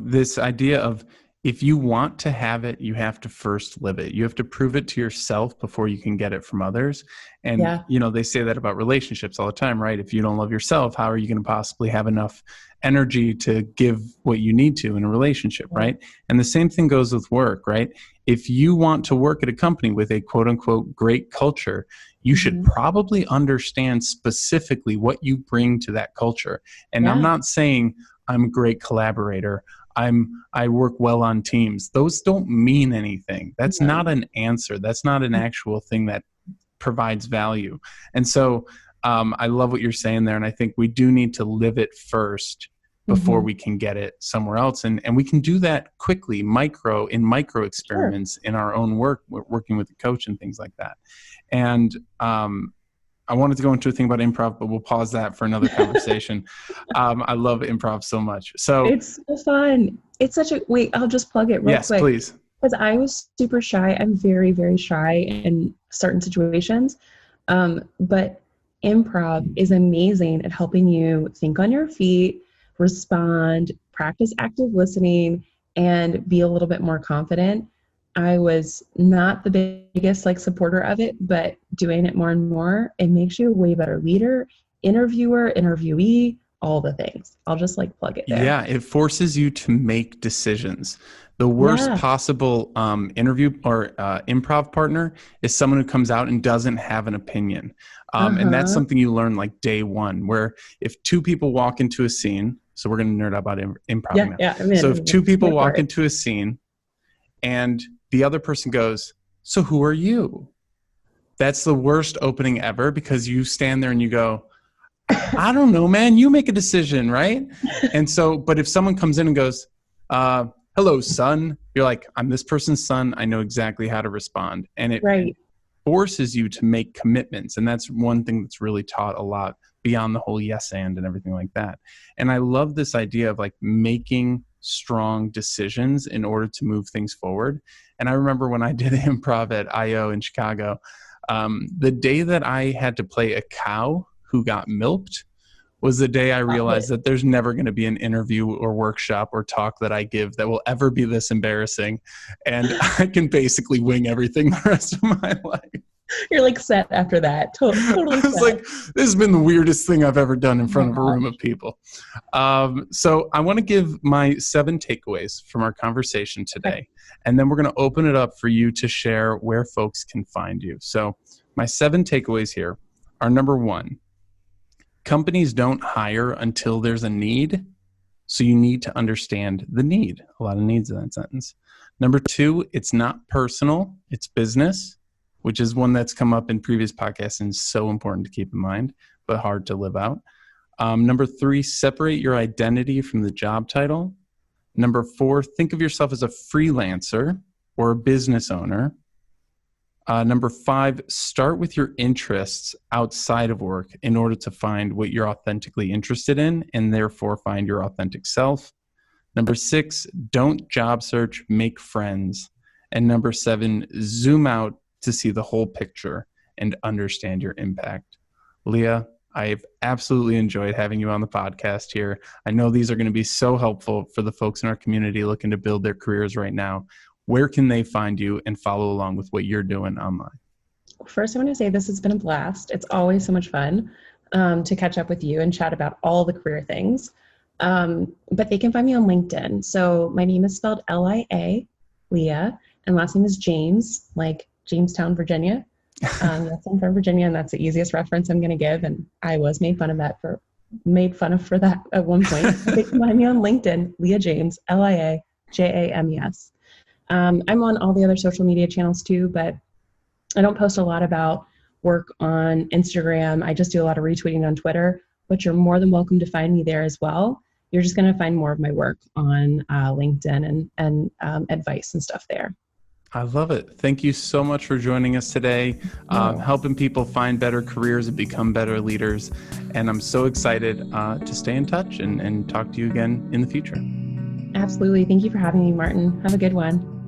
this idea of, if you want to have it, you have to first live it. You have to prove it to yourself before you can get it from others. And, they say that about relationships all the time, right? If you don't love yourself, how are you going to possibly have enough energy to give what you need to in a relationship, right? And the same thing goes with work, right? If you want to work at a company with a quote unquote great culture, you should probably understand specifically what you bring to that culture. And I'm not saying I'm a great collaborator, I work well on teams. Those don't mean anything. That's not an answer. That's not an actual thing that provides value. And so I love what you're saying there. And I think we do need to live it first before we can get it somewhere else. And we can do that quickly, micro experiments in our own work, working with a coach and things like that. And I wanted to go into a thing about improv, but we'll pause that for another conversation. I love improv so much. So it's so fun. It's such a, wait, I'll just plug it real quick. Yes, please. Because I was super shy. I'm very, very shy in certain situations. But improv is amazing at helping you think on your feet, respond, practice active listening, and be a little bit more confident. I was not the biggest supporter of it, but doing it more and more, it makes you a way better leader, interviewer, interviewee, all the things. I'll just plug it there. Yeah, it forces you to make decisions. The worst possible interview or improv partner is someone who comes out and doesn't have an opinion. And that's something you learn day one, where if two people walk into a scene, so we're going to nerd out about improv now. Yeah, so if two people walk into a scene and the other person goes, "So who are you?" That's the worst opening ever, because you stand there and you go, "I don't know, man, you make a decision, right?" And so, but if someone comes in and goes, "Hello, son," you're like, "I'm this person's son. I know exactly how to respond." And it forces you to make commitments. And that's one thing that's really taught a lot beyond the whole yes and everything like that. And I love this idea of making strong decisions in order to move things forward. And I remember when I did improv at IO in Chicago, the day that I had to play a cow who got milked was the day I realized that there's never going to be an interview or workshop or talk that I give that will ever be this embarrassing. And I can basically wing everything the rest of my life. You're set after that. Totally I was set. this has been the weirdest thing I've ever done in front of a room of people. So I want to give my 7 takeaways from our conversation today. And then we're going to open it up for you to share where folks can find you. So my 7 takeaways here are: number 1, companies don't hire until there's a need. So you need to understand the need. A lot of needs in that sentence. Number 2, it's not personal, it's business, which is one that's come up in previous podcasts and is so important to keep in mind, but hard to live out. Number 3, separate your identity from the job title. Number 4, think of yourself as a freelancer or a business owner. Number 5, start with your interests outside of work in order to find what you're authentically interested in and therefore find your authentic self. Number 6, don't job search, make friends. And number 7, zoom out to see the whole picture and understand your impact. Lia, I've absolutely enjoyed having you on the podcast here. I know these are going to be so helpful for the folks in our community looking to build their careers right now. Where can they find you and follow along with what you're doing online? First, I want to say this has been a blast. It's always so much fun to catch up with you and chat about all the career things. But they can find me on LinkedIn. So my name is spelled Lia, Lia, and last name is James, like Jamestown, Virginia. That's I'm from Virginia, and that's the easiest reference I'm going to give. And I was made fun of for that at one point. They can find me on LinkedIn, Lia James, Liajames. I'm on all the other social media channels too, but I don't post a lot about work on Instagram. I just do a lot of retweeting on Twitter, but you're more than welcome to find me there as well. You're just going to find more of my work on LinkedIn and advice and stuff there. I love it. Thank you so much for joining us today, helping people find better careers and become better leaders. And I'm so excited to stay in touch and talk to you again in the future. Absolutely. Thank you for having me, Martin. Have a good one.